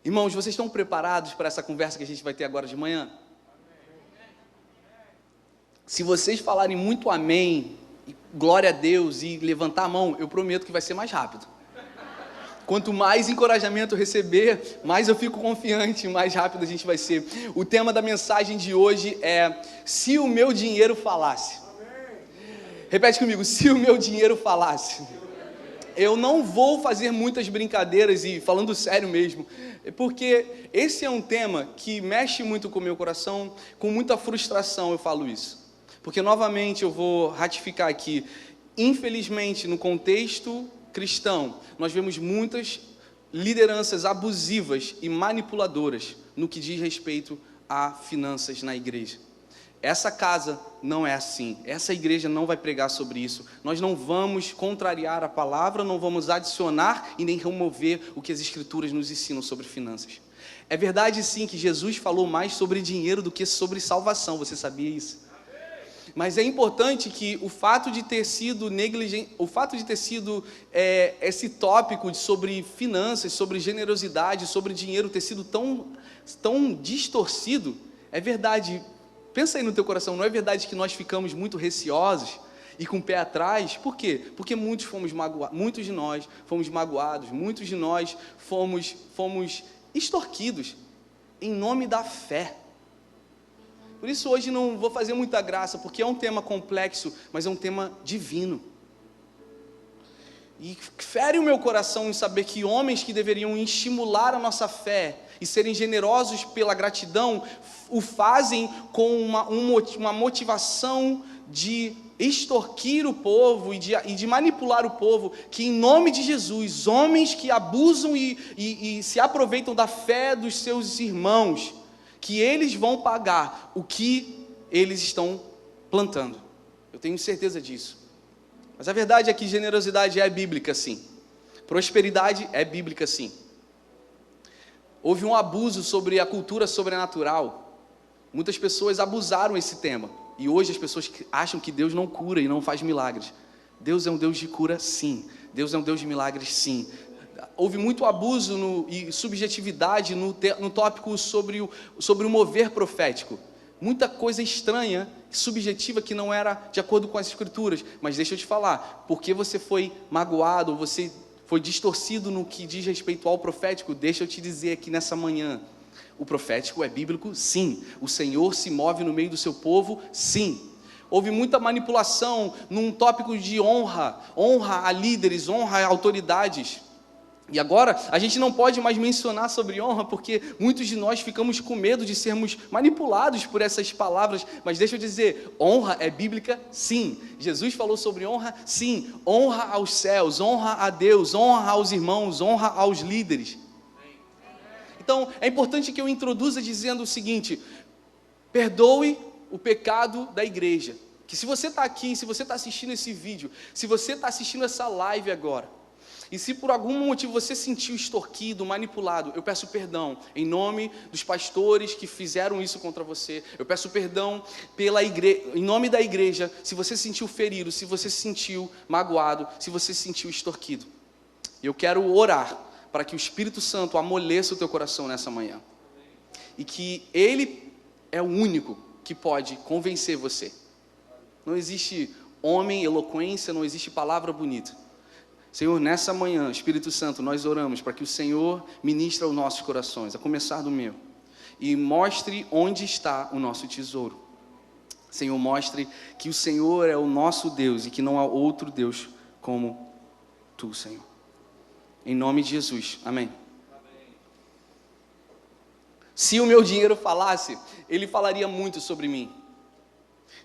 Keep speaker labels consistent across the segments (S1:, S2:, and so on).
S1: Irmãos, vocês estão preparados para essa conversa que a gente vai ter agora de manhã? Se vocês falarem muito amém, glória a Deus e levantar a mão, eu prometo que vai ser mais rápido. Quanto mais encorajamento eu receber, mais eu fico confiante, mais rápido a gente vai ser. O tema da mensagem de hoje é: se o meu dinheiro falasse. Repete comigo: se o meu dinheiro falasse. Eu não vou fazer muitas brincadeiras e falando sério mesmo, porque esse é um tema que mexe muito com o meu coração, com muita frustração eu falo isso. Porque novamente eu vou ratificar aqui, infelizmente no contexto cristão, nós vemos muitas lideranças abusivas e manipuladoras no que diz respeito a finanças na igreja. Essa casa não é assim, essa igreja não vai pregar sobre isso, nós não vamos contrariar a palavra, não vamos adicionar e nem remover o que as escrituras nos ensinam sobre finanças. É verdade sim que Jesus falou mais sobre dinheiro do que sobre salvação, você sabia isso? Mas é importante que o fato de ter sido esse tópico sobre finanças, sobre generosidade, sobre dinheiro ter sido tão distorcido, é verdade. Pensa aí no teu coração, não é verdade que nós ficamos muito receosos e com o pé atrás? Por quê? Porque muitos de nós fomos magoados, muitos de nós fomos extorquidos em nome da fé. Por isso hoje não vou fazer muita graça, porque é um tema complexo, mas é um tema divino. E fere o meu coração em saber que homens que deveriam estimular a nossa fé e serem generosos pela gratidão, o fazem com uma motivação de extorquir o povo e de manipular o povo, que em nome de Jesus, homens que abusam e se aproveitam da fé dos seus irmãos, que eles vão pagar o que eles estão plantando. Eu tenho certeza disso. Mas a verdade é que generosidade é bíblica, sim. Prosperidade é bíblica, sim. Houve um abuso sobre a cultura sobrenatural. Muitas pessoas abusaram esse tema. E hoje as pessoas acham que Deus não cura e não faz milagres. Deus é um Deus de cura, sim. Deus é um Deus de milagres, sim. Houve muito abuso e subjetividade no tópico sobre o mover profético. Muita coisa estranha, subjetiva, que não era de acordo com as escrituras. Mas deixa eu te falar, porque você foi magoado, ou você foi distorcido no que diz respeito ao profético, deixa eu te dizer aqui nessa manhã, o profético é bíblico, sim. O Senhor se move no meio do seu povo, sim. Houve muita manipulação num tópico de honra a líderes, honra a autoridades. E agora, a gente não pode mais mencionar sobre honra, porque muitos de nós ficamos com medo de sermos manipulados por essas palavras, mas deixa eu dizer, honra é bíblica, sim. Jesus falou sobre honra, sim. Honra aos céus, honra a Deus, honra aos irmãos, honra aos líderes. Então, é importante que eu introduza dizendo o seguinte: perdoe o pecado da igreja. Que se você está aqui, se você está assistindo esse vídeo, se você está assistindo essa live agora, e se por algum motivo você se sentiu extorquido, manipulado, eu peço perdão em nome dos pastores que fizeram isso contra você. Eu peço perdão em nome da igreja, se você se sentiu ferido, se você se sentiu magoado, se você se sentiu extorquido. Eu quero orar para que o Espírito Santo amoleça o teu coração nessa manhã. E que Ele é o único que pode convencer você. Não existe homem, eloquência, não existe palavra bonita. Senhor, nessa manhã, Espírito Santo, nós oramos para que o Senhor ministre aos nossos corações, a começar do meu, e mostre onde está o nosso tesouro. Senhor, mostre que o Senhor é o nosso Deus e que não há outro Deus como Tu, Senhor. Em nome de Jesus, amém. Se o meu dinheiro falasse, ele falaria muito sobre mim.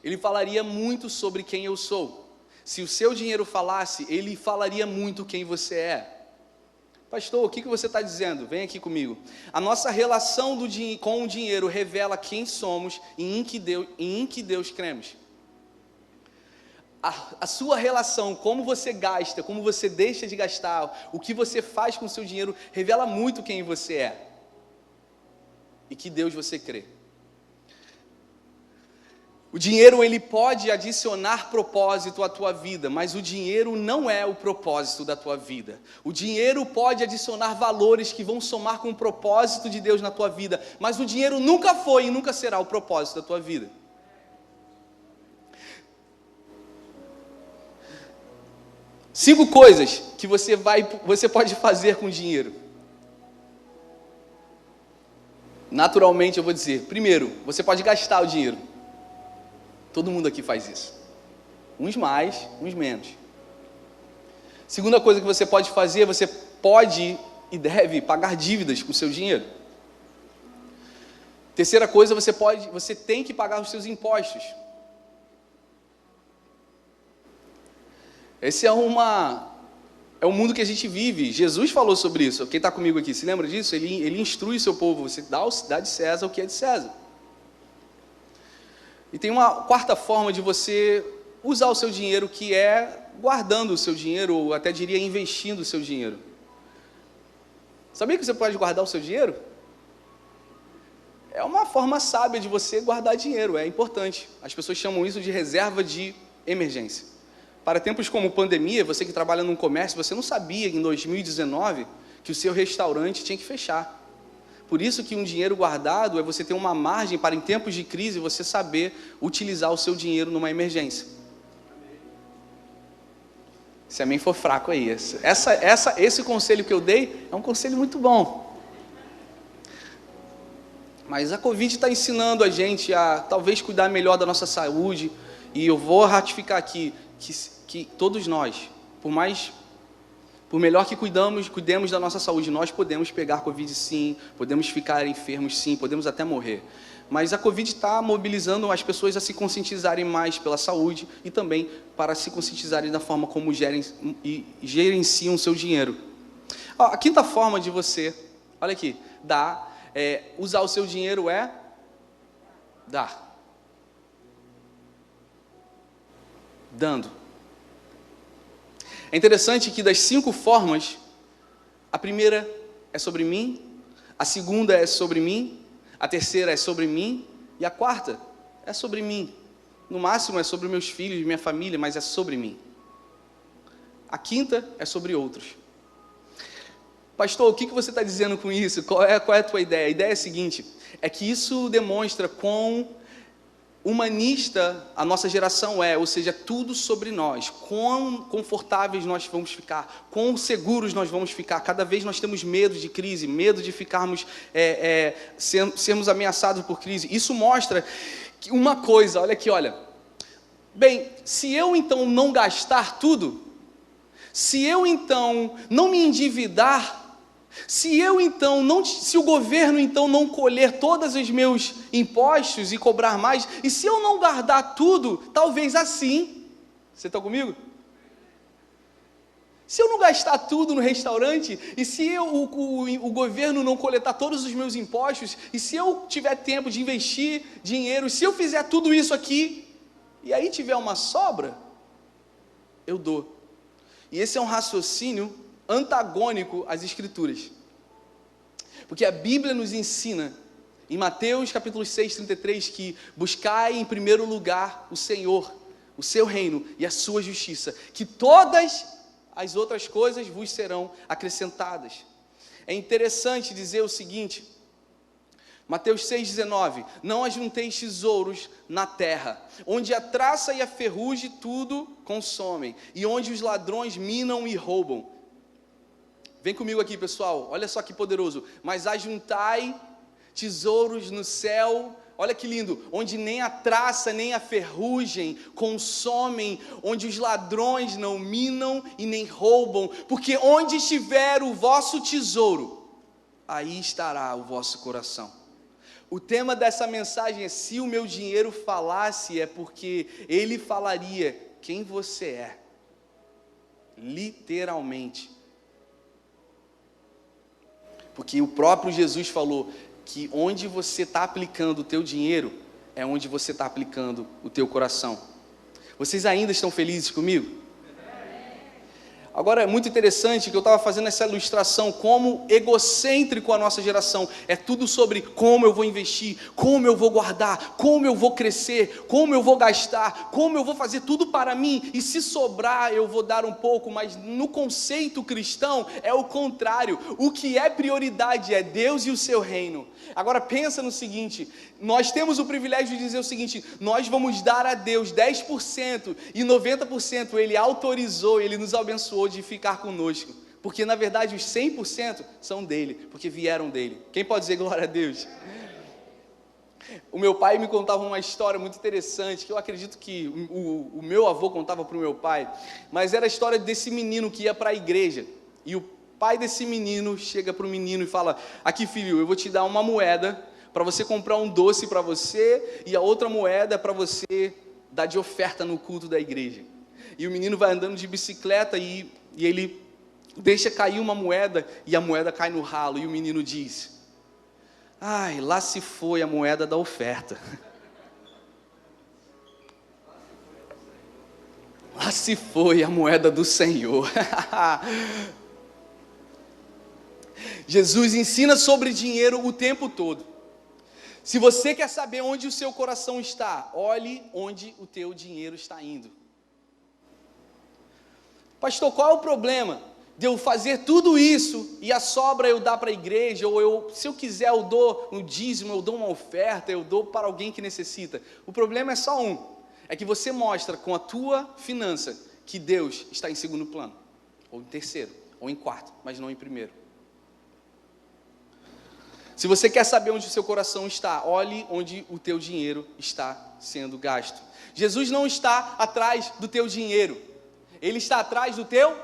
S1: Ele falaria muito sobre quem eu sou. Se o seu dinheiro falasse, ele falaria muito quem você é. Pastor, o que você está dizendo? Vem aqui comigo. A nossa relação com o dinheiro revela quem somos e em que Deus cremos. A sua relação, como você gasta, como você deixa de gastar, o que você faz com o seu dinheiro, revela muito quem você é. E que Deus você crê. O dinheiro, ele pode adicionar propósito à tua vida, mas o dinheiro não é o propósito da tua vida. O dinheiro pode adicionar valores que vão somar com o propósito de Deus na tua vida, mas o dinheiro nunca foi e nunca será o propósito da tua vida. Cinco coisas que você pode fazer com dinheiro. Naturalmente eu vou dizer, primeiro, você pode gastar o dinheiro. Todo mundo aqui faz isso. Uns mais, uns menos. Segunda coisa que você pode fazer, você pode e deve pagar dívidas com o seu dinheiro. Terceira coisa, você tem que pagar os seus impostos. Esse é o mundo que a gente vive. Jesus falou sobre isso. Quem está comigo aqui, se lembra disso? Ele instrui o seu povo. Você dá de César o que é de César. E tem uma quarta forma de você usar o seu dinheiro, que é guardando o seu dinheiro, ou até diria investindo o seu dinheiro. Sabia que você pode guardar o seu dinheiro? É uma forma sábia de você guardar dinheiro, é importante. As pessoas chamam isso de reserva de emergência. Para tempos como pandemia, você que trabalha num comércio, você não sabia em 2019 que o seu restaurante tinha que fechar. Por isso que um dinheiro guardado é você ter uma margem para, em tempos de crise, você saber utilizar o seu dinheiro numa emergência. Se a mim for fraco aí, esse conselho que eu dei é um conselho muito bom. Mas a Covid está ensinando a gente a talvez cuidar melhor da nossa saúde, e eu vou ratificar aqui que todos nós, por melhor que cuidemos da nossa saúde, nós podemos pegar Covid sim, podemos ficar enfermos sim, podemos até morrer. Mas a Covid está mobilizando as pessoas a se conscientizarem mais pela saúde e também para se conscientizarem da forma como gerenciam o seu dinheiro. A quinta forma de você, olha aqui, usar o seu dinheiro é dar. Dando. É interessante que das 5 formas, a primeira é sobre mim, a segunda é sobre mim, a terceira é sobre mim e a quarta é sobre mim. No máximo é sobre meus filhos, minha família, mas é sobre mim. A quinta é sobre outros. Pastor, o que você está dizendo com isso? Qual é a tua ideia? A ideia é a seguinte, é que isso demonstra quão humanista a nossa geração é, ou seja, tudo sobre nós, quão confortáveis nós vamos ficar, quão seguros nós vamos ficar. Cada vez nós temos medo de crise, medo de ficarmos, sermos ameaçados por crise. Isso mostra que uma coisa, olha aqui, olha, bem, se eu então não gastar tudo, se eu então não me endividar, se o governo então não colher todos os meus impostos e cobrar mais, e se eu não guardar tudo, talvez assim, você está comigo? Se eu não gastar tudo no restaurante, e se o governo não coletar todos os meus impostos, e se eu tiver tempo de investir dinheiro, se eu fizer tudo isso aqui, e aí tiver uma sobra, eu dou. E esse é um raciocínio antagônico às Escrituras. Porque a Bíblia nos ensina, em Mateus capítulo 6, 33, que buscai em primeiro lugar o Senhor, o seu reino e a sua justiça, que todas as outras coisas vos serão acrescentadas. É interessante dizer o seguinte, Mateus 6,19, não ajunteis tesouros na terra, onde a traça e a ferrugem tudo consomem, e onde os ladrões minam e roubam. Vem comigo aqui, pessoal, olha só que poderoso. Mas ajuntai tesouros no céu, olha que lindo, onde nem a traça nem a ferrugem consomem, onde os ladrões não minam e nem roubam, porque onde estiver o vosso tesouro, aí estará o vosso coração. O tema dessa mensagem é: se o meu dinheiro falasse, é porque ele falaria quem você é, literalmente. Porque o próprio Jesus falou que onde você está aplicando o teu dinheiro, é onde você está aplicando o teu coração. Vocês ainda estão felizes comigo? Agora é muito interessante que eu estava fazendo essa ilustração, como egocêntrico a nossa geração, é tudo sobre como eu vou investir, como eu vou guardar, como eu vou crescer, como eu vou gastar, como eu vou fazer tudo para mim, e se sobrar eu vou dar um pouco, mas no conceito cristão é o contrário, o que é prioridade é Deus e o seu reino. Agora pensa no seguinte, nós temos o privilégio de dizer o seguinte, nós vamos dar a Deus 10% e 90% Ele autorizou, Ele nos abençoou de ficar conosco, porque na verdade os 100% são dele, porque vieram dele. Quem pode dizer glória a Deus? O meu pai me contava uma história muito interessante, que eu acredito que o meu avô contava para o meu pai, mas era a história desse menino que ia para a igreja, e o pai desse menino chega para o menino e fala, aqui filho, eu vou te dar uma moeda, para você comprar um doce para você, e a outra moeda para você dar de oferta no culto da igreja. E o menino vai andando de bicicleta e ele deixa cair uma moeda e a moeda cai no ralo e o menino diz, ai, lá se foi a moeda da oferta. Lá se foi a moeda do Senhor. Jesus ensina sobre dinheiro o tempo todo. Se você quer saber onde o seu coração está, olhe onde o teu dinheiro está indo. Pastor, qual é o problema de eu fazer tudo isso e a sobra eu dar para a igreja, ou se eu quiser eu dou um dízimo, eu dou uma oferta, eu dou para alguém que necessita? O problema é só um, é que você mostra com a tua finança que Deus está em segundo plano, ou em terceiro, ou em quarto, mas não em primeiro. Se você quer saber onde o seu coração está, olhe onde o teu dinheiro está sendo gasto. Jesus não está atrás do teu dinheiro, Ele está atrás do teu.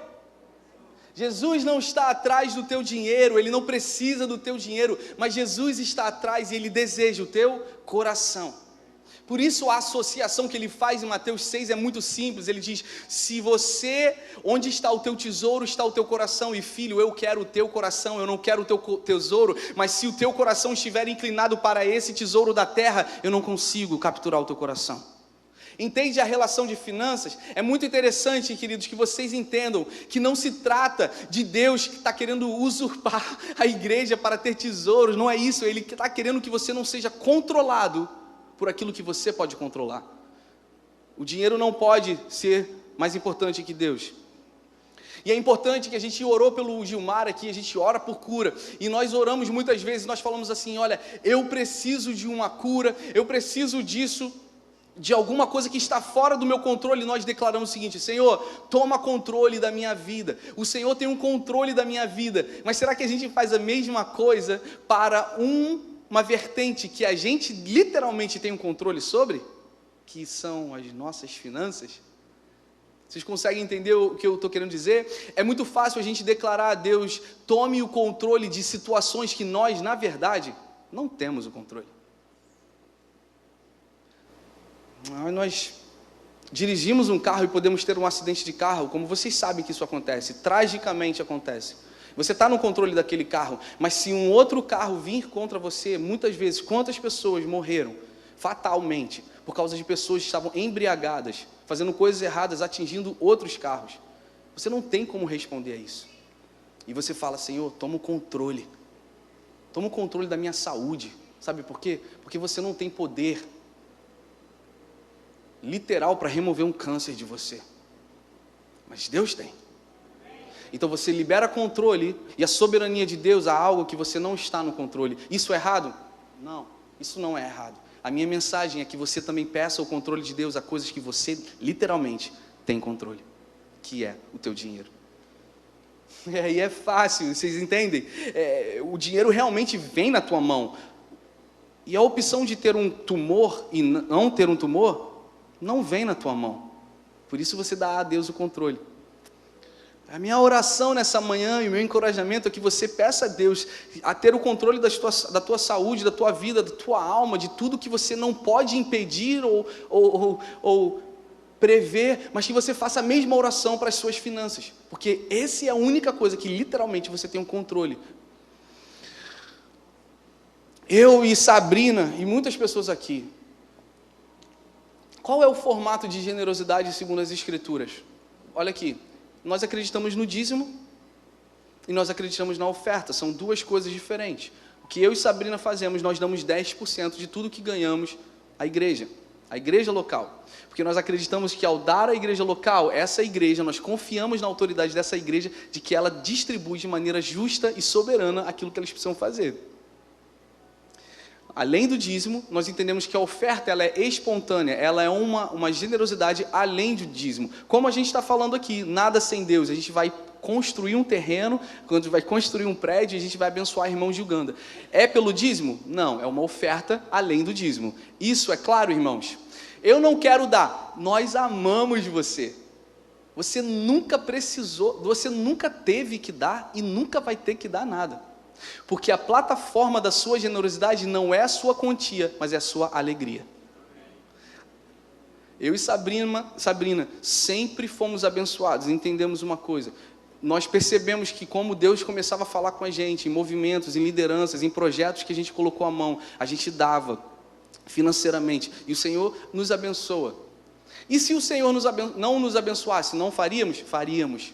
S1: Jesus não está atrás do teu dinheiro, Ele não precisa do teu dinheiro, mas Jesus está atrás e Ele deseja o teu coração. Por isso a associação que Ele faz em Mateus 6 é muito simples, Ele diz, se você, onde está o teu tesouro, está o teu coração, e filho, eu quero o teu coração, eu não quero o teu tesouro, mas se o teu coração estiver inclinado para esse tesouro da terra, eu não consigo capturar o teu coração. Entende a relação de finanças? É muito interessante, queridos, que vocês entendam que não se trata de Deus que está querendo usurpar a igreja para ter tesouros, não é isso, Ele está querendo que você não seja controlado por aquilo que você pode controlar. O dinheiro não pode ser mais importante que Deus. E é importante que a gente orou pelo Gilmar aqui, a gente ora por cura, e nós oramos muitas vezes, nós falamos assim, olha, eu preciso de uma cura, eu preciso disso, de alguma coisa que está fora do meu controle. Nós declaramos o seguinte, Senhor, toma controle da minha vida, o Senhor tem um controle da minha vida, mas será que a gente faz a mesma coisa para uma vertente que a gente literalmente tem um controle sobre, que são as nossas finanças? Vocês conseguem entender o que eu estou querendo dizer? É muito fácil a gente declarar a Deus, tome o controle de situações que nós, na verdade, não temos o controle. Nós dirigimos um carro e podemos ter um acidente de carro, como vocês sabem que isso acontece, tragicamente acontece. Você está no controle daquele carro, mas se um outro carro vir contra você, muitas vezes, quantas pessoas morreram fatalmente por causa de pessoas que estavam embriagadas, fazendo coisas erradas, atingindo outros carros? Você não tem como responder a isso. E você fala, Senhor, toma o controle da minha saúde. Sabe por quê? Porque você não tem poder literal para remover um câncer de você, mas Deus tem. Então você libera controle e a soberania de Deus a algo que você não está no controle. Isso é errado? Não, isso não é errado. A minha mensagem é que você também peça o controle de Deus a coisas que você literalmente tem controle, que é o teu dinheiro. E aí é fácil, vocês entendem? O dinheiro realmente vem na tua mão. E a opção de ter um tumor e não ter um tumor não vem na tua mão. Por isso você dá a Deus o controle. A minha oração nessa manhã e o meu encorajamento é que você peça a Deus a ter o controle da tua saúde, da tua vida, da tua alma, de tudo que você não pode impedir ou prever, mas que você faça a mesma oração para as suas finanças, porque essa é a única coisa que literalmente você tem um controle. Eu e Sabrina e muitas pessoas aqui, qual é o formato de generosidade segundo as Escrituras? Olha aqui, nós acreditamos no dízimo e nós acreditamos na oferta, são duas coisas diferentes. O que eu e Sabrina fazemos, nós damos 10% de tudo que ganhamos à igreja local. Porque nós acreditamos que ao dar à igreja local, essa igreja, nós confiamos na autoridade dessa igreja, de que ela distribui de maneira justa e soberana aquilo que eles precisam fazer. Além do dízimo, nós entendemos que a oferta ela é espontânea, ela é uma generosidade além do dízimo. Como a gente está falando aqui, nada sem Deus, a gente vai construir um terreno, quando a gente vai construir um prédio, a gente vai abençoar irmãos de Uganda. É pelo dízimo? Não, é uma oferta além do dízimo. Isso é claro, irmãos? Eu não quero dar, nós amamos você. Você nunca precisou, você nunca teve que dar e nunca vai ter que dar nada. Porque a plataforma da sua generosidade não é a sua quantia, mas é a sua alegria. Eu e Sabrina sempre fomos abençoados, entendemos uma coisa. Nós percebemos que como Deus começava a falar com a gente, em movimentos, em lideranças, em projetos que a gente colocou a mão, a gente dava financeiramente, e o Senhor nos abençoa. E se o Senhor não nos abençoasse, não faríamos? Faríamos.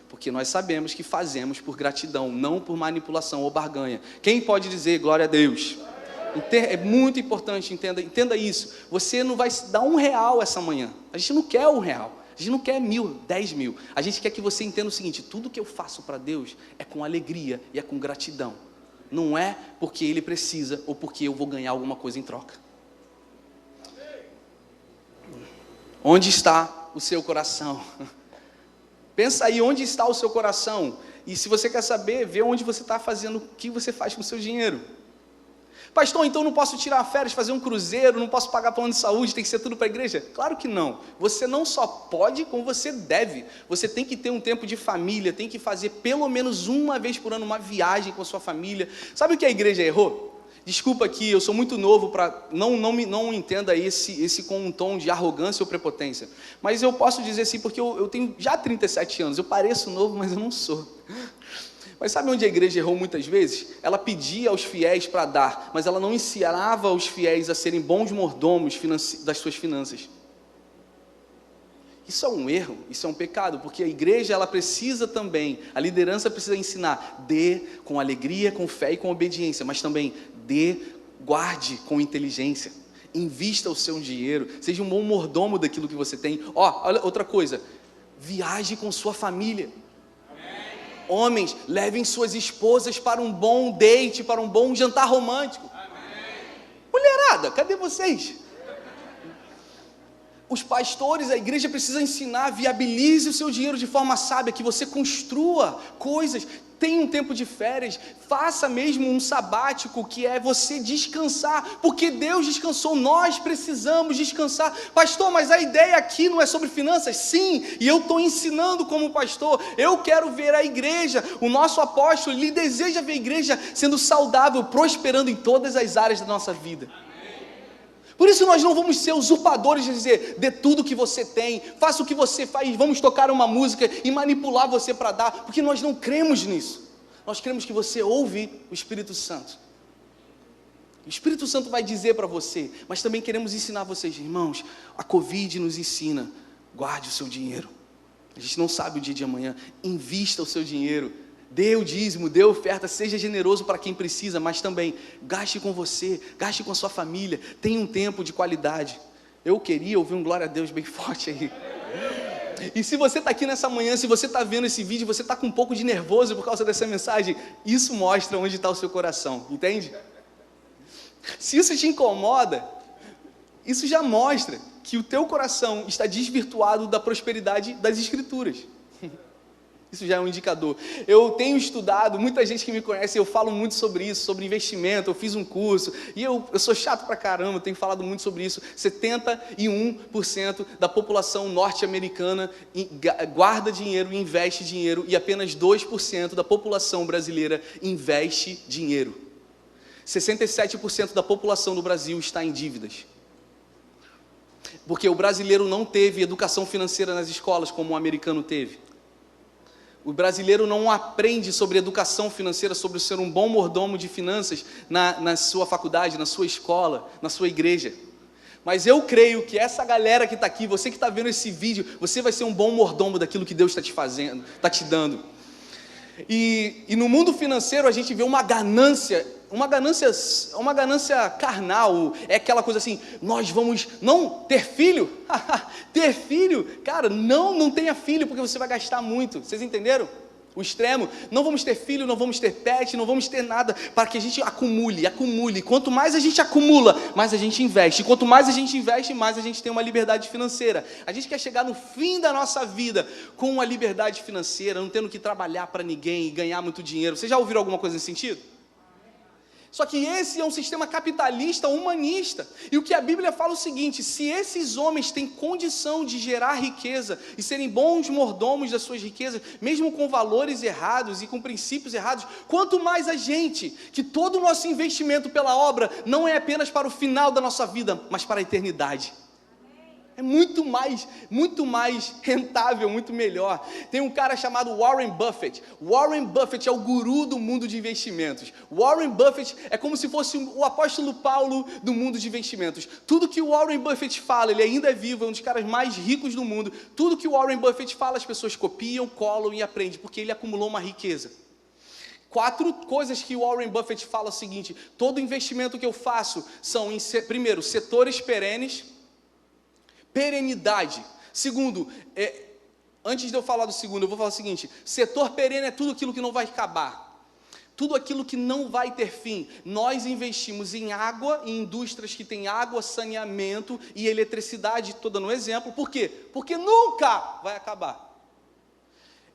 S1: Porque nós sabemos que fazemos por gratidão, não por manipulação ou barganha. Quem pode dizer glória a Deus? É muito importante, entenda isso. Você não vai dar R$1 essa manhã. A gente não quer R$1. A gente não quer 1.000, 10.000. A gente quer que você entenda o seguinte: tudo que eu faço para Deus é com alegria e é com gratidão. Não é porque Ele precisa ou porque eu vou ganhar alguma coisa em troca. Onde está o seu coração? Pensa aí, onde está o seu coração? E se você quer saber, vê onde você está fazendo, o que você faz com o seu dinheiro. Pastor, então não posso tirar férias, fazer um cruzeiro, não posso pagar plano de saúde, tem que ser tudo para a igreja? Claro que não. Você não só pode, como você deve. Você tem que ter um tempo de família, tem que fazer pelo menos uma vez por ano uma viagem com a sua família. Sabe o que a igreja errou? Desculpa aqui, eu sou muito novo para... Não entenda esse com um tom de arrogância ou prepotência. Mas eu posso dizer assim, porque eu tenho já 37 anos. Eu pareço novo, mas eu não sou. Mas sabe onde a igreja errou muitas vezes? Ela pedia aos fiéis para dar, mas ela não ensinava os fiéis a serem bons mordomos das suas finanças. Isso é um erro, isso é um pecado, porque a igreja ela precisa também, a liderança precisa ensinar, dê com alegria, com fé e com obediência, mas também guarde com inteligência, invista o seu dinheiro, seja um bom mordomo daquilo que você tem. Olha outra coisa, viaje com sua família. Amém. Homens, levem suas esposas para um bom date, para um bom jantar romântico. Amém. Mulherada, cadê vocês? Os pastores, a igreja precisa ensinar, viabilize o seu dinheiro de forma sábia, que você construa coisas, tenha um tempo de férias, faça mesmo um sabático, que é você descansar, porque Deus descansou, nós precisamos descansar. Pastor, mas a ideia aqui não é sobre finanças? Sim, e eu estou ensinando como pastor, eu quero ver a igreja, o nosso apóstolo, ele deseja ver a igreja sendo saudável, prosperando em todas as áreas da nossa vida. Por isso nós não vamos ser usurpadores de dizer, dê tudo que você tem, faça o que você faz, vamos tocar uma música e manipular você para dar, porque nós não cremos nisso. Nós cremos que você ouve o Espírito Santo. O Espírito Santo vai dizer para você, mas também queremos ensinar vocês, irmãos, a Covid nos ensina, guarde o seu dinheiro. A gente não sabe o dia de amanhã, invista o seu dinheiro. Dê o dízimo, dê a oferta, seja generoso para quem precisa, mas também gaste com você, gaste com a sua família, tenha um tempo de qualidade. Eu queria ouvir um glória a Deus bem forte aí. E se você está aqui nessa manhã, se você está vendo esse vídeo, você está com um pouco de nervoso por causa dessa mensagem, isso mostra onde está o seu coração, entende? Se isso te incomoda, isso já mostra que o teu coração está desvirtuado da prosperidade das Escrituras. Isso já é um indicador. Eu tenho estudado, muita gente que me conhece, eu falo muito sobre isso, sobre investimento, eu fiz um curso, e eu sou chato pra caramba, tenho falado muito sobre isso. 71% da população norte-americana guarda dinheiro, investe dinheiro, e apenas 2% da população brasileira investe dinheiro. 67% da população do Brasil está em dívidas. Porque o brasileiro não teve educação financeira nas escolas como o americano teve. O brasileiro não aprende sobre educação financeira, sobre ser um bom mordomo de finanças na sua faculdade, na sua escola, na sua igreja. Mas eu creio que essa galera que está aqui, você que está vendo esse vídeo, você vai ser um bom mordomo daquilo que Deus está te fazendo, está te dando. E no mundo financeiro a gente vê uma ganância carnal. É aquela coisa assim, nós vamos, não, ter filho? Ter filho? Cara, não tenha filho, porque você vai gastar muito. Vocês entenderam? O extremo, não vamos ter filho, não vamos ter pet, não vamos ter nada, para que a gente acumule. Quanto mais a gente acumula, mais a gente investe. Quanto mais a gente investe, mais a gente tem uma liberdade financeira. A gente quer chegar no fim da nossa vida com uma liberdade financeira, não tendo que trabalhar para ninguém e ganhar muito dinheiro. Vocês já ouviram alguma coisa nesse sentido? Só que esse é um sistema capitalista, humanista. E o que a Bíblia fala é o seguinte: se esses homens têm condição de gerar riqueza e serem bons mordomos das suas riquezas, mesmo com valores errados e com princípios errados, quanto mais a gente, que todo o nosso investimento pela obra não é apenas para o final da nossa vida, mas para a eternidade. É muito mais rentável, muito melhor. Tem um cara chamado Warren Buffett. Warren Buffett é o guru do mundo de investimentos. Warren Buffett é como se fosse o apóstolo Paulo do mundo de investimentos. Tudo que o Warren Buffett fala, ele ainda é vivo, é um dos caras mais ricos do mundo. Tudo que o Warren Buffett fala, as pessoas copiam, colam e aprendem, porque ele acumulou uma riqueza. 4 coisas que o Warren Buffett fala é o seguinte: todo investimento que eu faço são, primeiro, setores perenes. Perenidade. Segundo, antes de eu falar do segundo, eu vou falar o seguinte: setor perene é tudo aquilo que não vai acabar, tudo aquilo que não vai ter fim. Nós investimos em água, em indústrias que têm água, saneamento e eletricidade. Estou dando um exemplo. Por quê? Porque nunca vai acabar.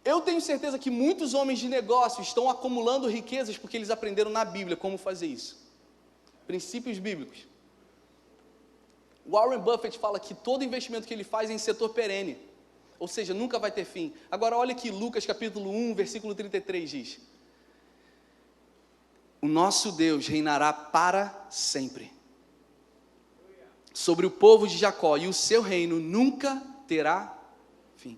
S1: Eu tenho certeza que muitos homens de negócio estão acumulando riquezas porque eles aprenderam na Bíblia como fazer isso. Princípios bíblicos. Warren Buffett fala que todo investimento que ele faz é em setor perene, ou seja, nunca vai ter fim. Agora olha que Lucas capítulo 1, versículo 33 diz: o nosso Deus reinará para sempre sobre o povo de Jacó, e o seu reino nunca terá fim.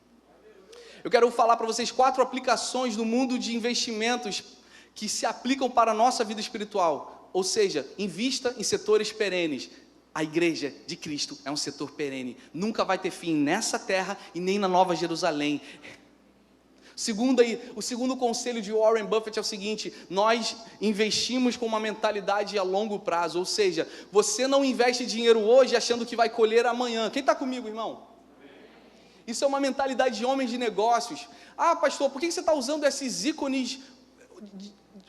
S1: Eu quero falar para vocês 4 aplicações no mundo de investimentos que se aplicam para a nossa vida espiritual, ou seja, invista em setores perenes. A igreja de Cristo é um setor perene, nunca vai ter fim nessa terra e nem na Nova Jerusalém. O segundo conselho de Warren Buffett é o seguinte: nós investimos com uma mentalidade a longo prazo, ou seja, você não investe dinheiro hoje achando que vai colher amanhã. Quem está comigo, irmão? Isso é uma mentalidade de homens de negócios. Ah, pastor, por que você está usando esses ícones,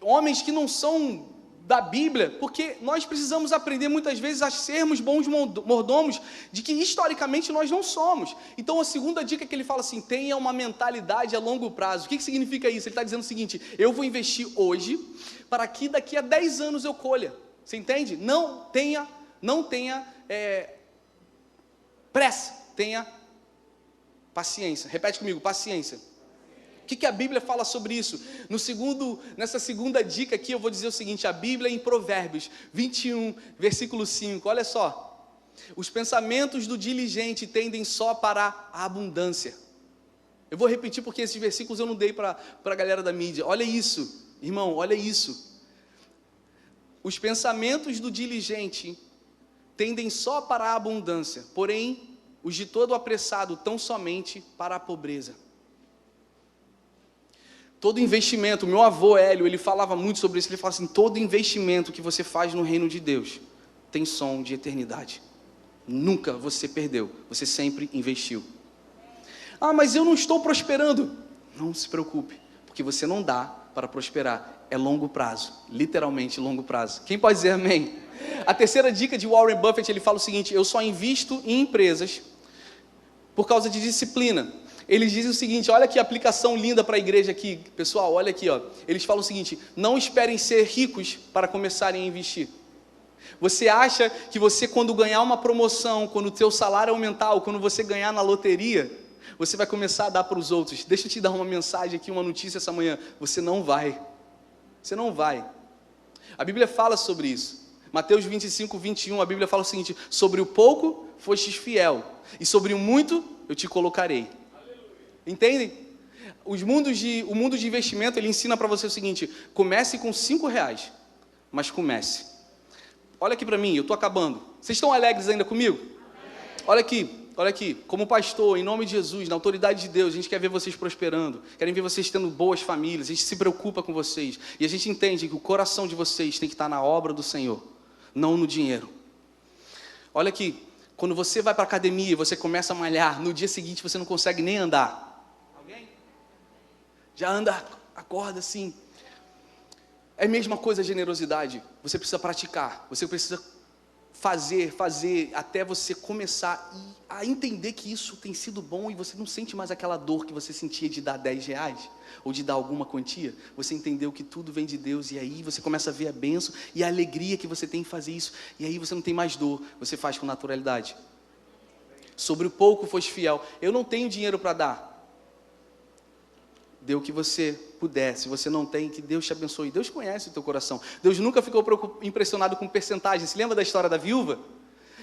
S1: homens que não são da Bíblia? Porque nós precisamos aprender muitas vezes a sermos bons mordomos de que historicamente nós não somos. Então a segunda dica que ele fala assim: tenha uma mentalidade a longo prazo. O que significa isso? Ele está dizendo o seguinte: eu vou investir hoje para que daqui a 10 anos eu colha. Você entende? Não tenha pressa, tenha paciência. Repete comigo: paciência. O que a Bíblia fala sobre isso? Nessa segunda dica aqui eu vou dizer o seguinte: a Bíblia em Provérbios 21, versículo 5, olha só: os pensamentos do diligente tendem só para a abundância. Eu vou repetir porque esses versículos eu não dei para a galera da mídia. Olha isso, irmão, olha isso. Os pensamentos do diligente tendem só para a abundância, porém os de todo apressado tão somente para a pobreza. Todo investimento, meu avô Hélio, ele falava muito sobre isso. Ele falava assim: todo investimento que você faz no reino de Deus tem som de eternidade. Nunca você perdeu, você sempre investiu. Ah, mas eu não estou prosperando. Não se preocupe, porque você não dá para prosperar. É longo prazo, literalmente longo prazo. Quem pode dizer amém? A terceira dica de Warren Buffett, ele fala o seguinte: eu só invisto em empresas por causa de disciplina. Eles dizem o seguinte: olha que aplicação linda para a igreja aqui, pessoal, olha aqui, ó. Eles falam o seguinte: não esperem ser ricos para começarem a investir. Você acha que você, quando ganhar uma promoção, quando o teu salário aumentar, ou quando você ganhar na loteria, você vai começar a dar para os outros? Deixa eu te dar uma mensagem aqui, uma notícia essa manhã: você não vai. Você não vai. A Bíblia fala sobre isso. Mateus 25, 21, a Bíblia fala o seguinte: sobre o pouco fostes fiel, e sobre o muito eu te colocarei. Entendem? O mundo de investimento, ele ensina para você o seguinte: comece com R$5, mas comece. Olha aqui para mim, eu estou acabando. Vocês estão alegres ainda comigo? Olha aqui, como pastor, em nome de Jesus, na autoridade de Deus, a gente quer ver vocês prosperando, querem ver vocês tendo boas famílias, a gente se preocupa com vocês, e a gente entende que o coração de vocês tem que estar na obra do Senhor, não no dinheiro. Olha aqui, quando você vai para a academia e você começa a malhar, no dia seguinte você não consegue nem andar. Alguém? Já anda, acorda assim. É a mesma coisa a generosidade, você precisa praticar, você precisa fazer, até você começar a entender que isso tem sido bom e você não sente mais aquela dor que você sentia de dar 10 reais ou de dar alguma quantia. Você entendeu que tudo vem de Deus e aí você começa a ver a bênção e a alegria que você tem em fazer isso e aí você não tem mais dor, você faz com naturalidade. Sobre o pouco foste fiel. Eu não tenho dinheiro para dar. Dê o que você puder. Se você não tem, que Deus te abençoe. Deus conhece o teu coração. Deus nunca ficou impressionado com percentagem. Se lembra da história da viúva?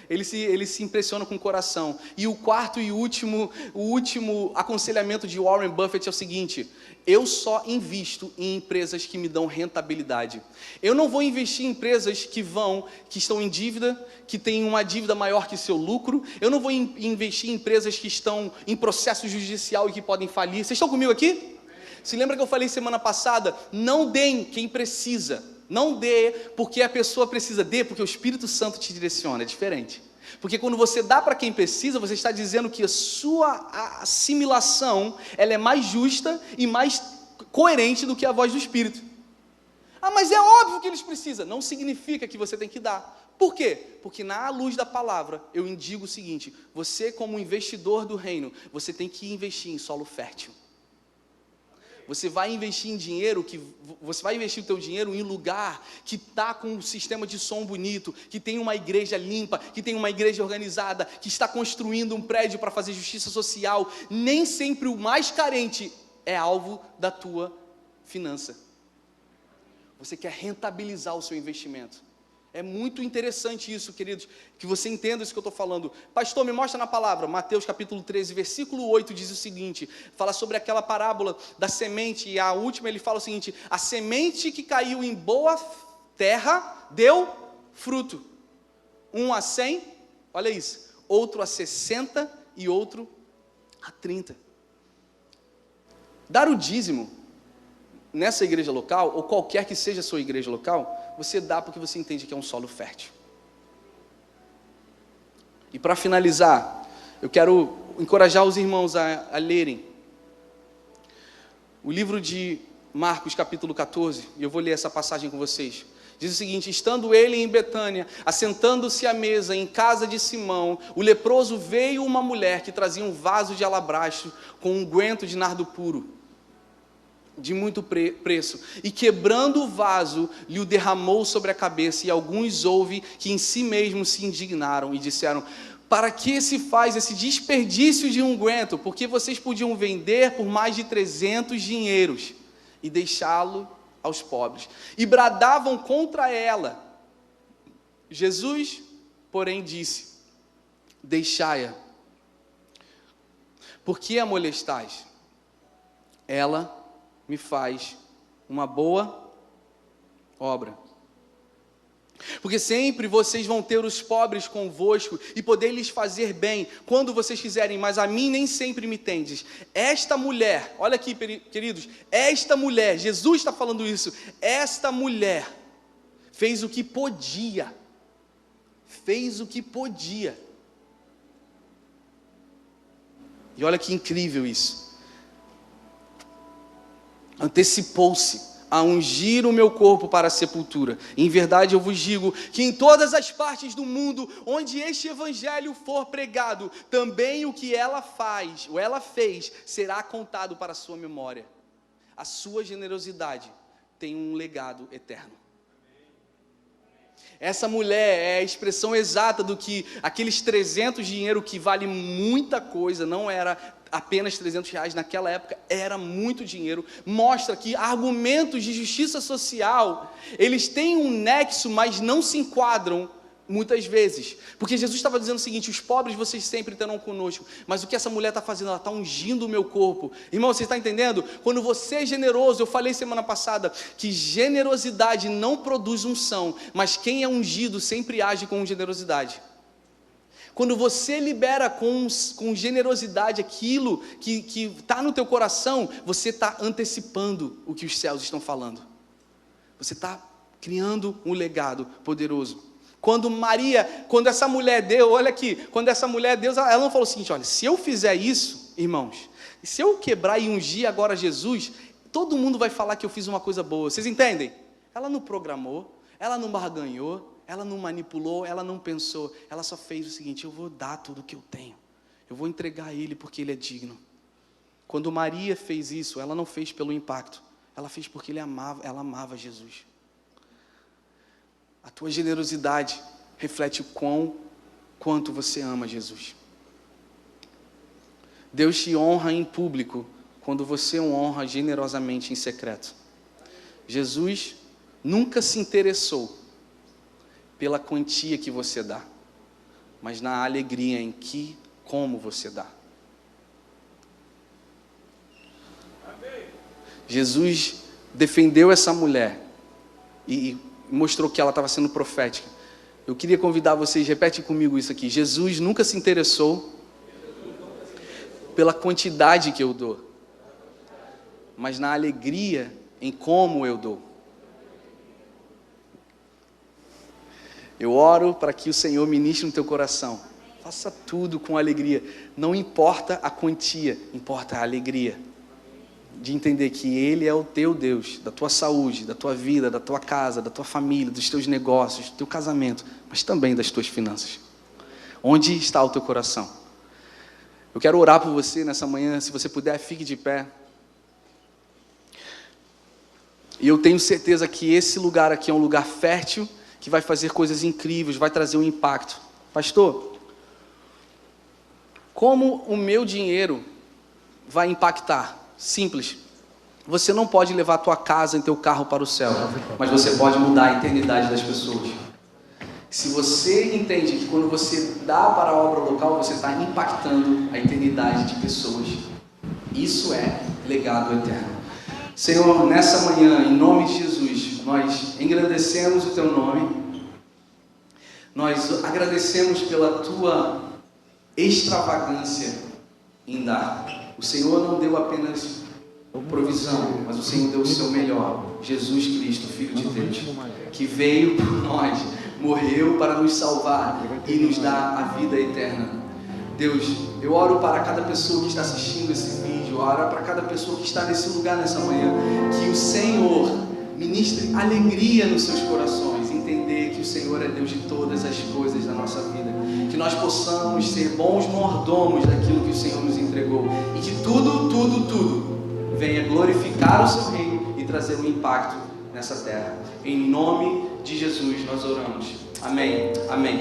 S1: Ele se impressiona com o coração. E o quarto e o último aconselhamento de Warren Buffett é o seguinte: eu só invisto em empresas que me dão rentabilidade. Eu não vou investir em empresas que estão em dívida, que têm uma dívida maior que seu lucro. Eu não vou investir em empresas que estão em processo judicial e que podem falir. Vocês estão comigo aqui? Se lembra que eu falei semana passada? Não deem quem precisa. Não dê porque a pessoa precisa, dê porque o Espírito Santo te direciona, é diferente. Porque quando você dá para quem precisa, você está dizendo que a sua assimilação, ela é mais justa e mais coerente do que a voz do Espírito. Ah, mas é óbvio que eles precisam. Não significa que você tem que dar. Por quê? Porque na luz da palavra, eu indico o seguinte: você como investidor do reino, você tem que investir em solo fértil. Você vai investir em dinheiro, você vai investir o teu dinheiro em lugar que está com um sistema de som bonito, que tem uma igreja limpa, que tem uma igreja organizada, que está construindo um prédio para fazer justiça social. Nem sempre o mais carente é alvo da tua finança. Você quer rentabilizar o seu investimento. É muito interessante isso, queridos, que você entenda isso que eu estou falando. Pastor, me mostra na palavra. Mateus capítulo 13, versículo 8 diz o seguinte, fala sobre aquela parábola da semente, e a última ele fala o seguinte: a semente que caiu em boa terra deu fruto. 1 a 100, olha isso, outro a 60 e outro a 30. Dar o dízimo nessa igreja local, ou qualquer que seja a sua igreja local, você dá porque você entende que é um solo fértil. E para finalizar, eu quero encorajar os irmãos a lerem o livro de Marcos capítulo 14, e eu vou ler essa passagem com vocês. Diz o seguinte: estando ele em Betânia, assentando-se à mesa em casa de Simão, o leproso veio uma mulher que trazia um vaso de alabastro com um unguento de nardo puro, de muito preço, e quebrando o vaso, lhe o derramou sobre a cabeça, e alguns houve que em si mesmos se indignaram e disseram: para que se faz esse desperdício de unguento? Porque vocês podiam vender por mais de 300 dinheiros e deixá-lo aos pobres. E bradavam contra ela. Jesus, porém, disse: deixai-a. Por que a molestais? Ela me faz uma boa obra. Porque sempre vocês vão ter os pobres convosco e poder lhes fazer bem quando vocês quiserem, mas a mim nem sempre me tendes. Esta mulher, olha aqui, queridos, esta mulher, Jesus está falando isso, esta mulher fez o que podia, E olha que incrível isso. Antecipou-se a ungir o meu corpo para a sepultura. Em verdade eu vos digo que em todas as partes do mundo onde este evangelho for pregado, também o que ela faz, ou ela fez, será contado para a sua memória. A sua generosidade tem um legado eterno. Essa mulher é a expressão exata do que aqueles 300 dinheiro, que vale muita coisa, não era apenas 300 reais, naquela época era muito dinheiro, mostra que argumentos de justiça social, eles têm um nexo, mas não se enquadram Muitas vezes, porque Jesus estava dizendo o seguinte: os pobres vocês sempre terão conosco, mas o que essa mulher está fazendo? Ela está ungindo o meu corpo. Irmão, você está entendendo? Quando você é generoso, eu falei semana passada que generosidade não produz unção, mas quem é ungido sempre age com generosidade. Quando você libera com generosidade aquilo que está no teu coração, você está antecipando o que os céus estão falando. Você está criando um legado poderoso. Quando essa mulher deu, olha aqui, quando essa mulher deu, ela não falou o seguinte: olha, se eu fizer isso, irmãos, se eu quebrar e ungir agora Jesus, todo mundo vai falar que eu fiz uma coisa boa. Vocês entendem? Ela não programou, ela não barganhou, ela não manipulou, ela não pensou, ela só fez o seguinte: eu vou dar tudo o que eu tenho, eu vou entregar a Ele porque Ele é digno. Quando Maria fez isso, ela não fez pelo impacto, ela fez porque ela amava Jesus. A tua generosidade reflete quanto você ama Jesus. Deus te honra em público quando você o honra generosamente em secreto. Jesus nunca se interessou pela quantia que você dá, mas na alegria como você dá. Jesus defendeu essa mulher e mostrou que ela estava sendo profética. Eu queria convidar vocês, repete comigo isso aqui: Jesus nunca se interessou pela quantidade que eu dou, mas na alegria em como eu dou. Eu oro para que o Senhor ministre no teu coração. Faça tudo com alegria. Não importa a quantia, importa a alegria de entender que Ele é o teu Deus, da tua saúde, da tua vida, da tua casa, da tua família, dos teus negócios, do teu casamento, mas também das tuas finanças. Onde está o teu coração? Eu quero orar por você nessa manhã. Se você puder, fique de pé. E eu tenho certeza que esse lugar aqui é um lugar fértil, que vai fazer coisas incríveis, vai trazer um impacto. Pastor, como o meu dinheiro vai impactar? Simples. Você não pode levar a tua casa e teu carro para o céu, mas você pode mudar a eternidade das pessoas. Se você entende que quando você dá para a obra local, você está impactando a eternidade de pessoas, isso é legado eterno. Senhor, nessa manhã, em nome de Jesus, nós engrandecemos o teu nome, nós agradecemos pela tua extravagância em dar. O Senhor não deu apenas provisão, mas o Senhor deu o seu melhor, Jesus Cristo, Filho de Deus, que veio por nós, morreu para nos salvar e nos dar a vida eterna. Deus, eu oro para cada pessoa que está assistindo esse vídeo, oro para cada pessoa que está nesse lugar nessa manhã, que o Senhor ministre alegria nos seus corações, entender que o Senhor é Deus de todas as coisas da nossa vida, que nós possamos ser bons mordomos daquilo que o Senhor nos entregou, e que tudo venha glorificar o seu reino e trazer um impacto nessa terra. Em nome de Jesus nós oramos. Amém. Amém.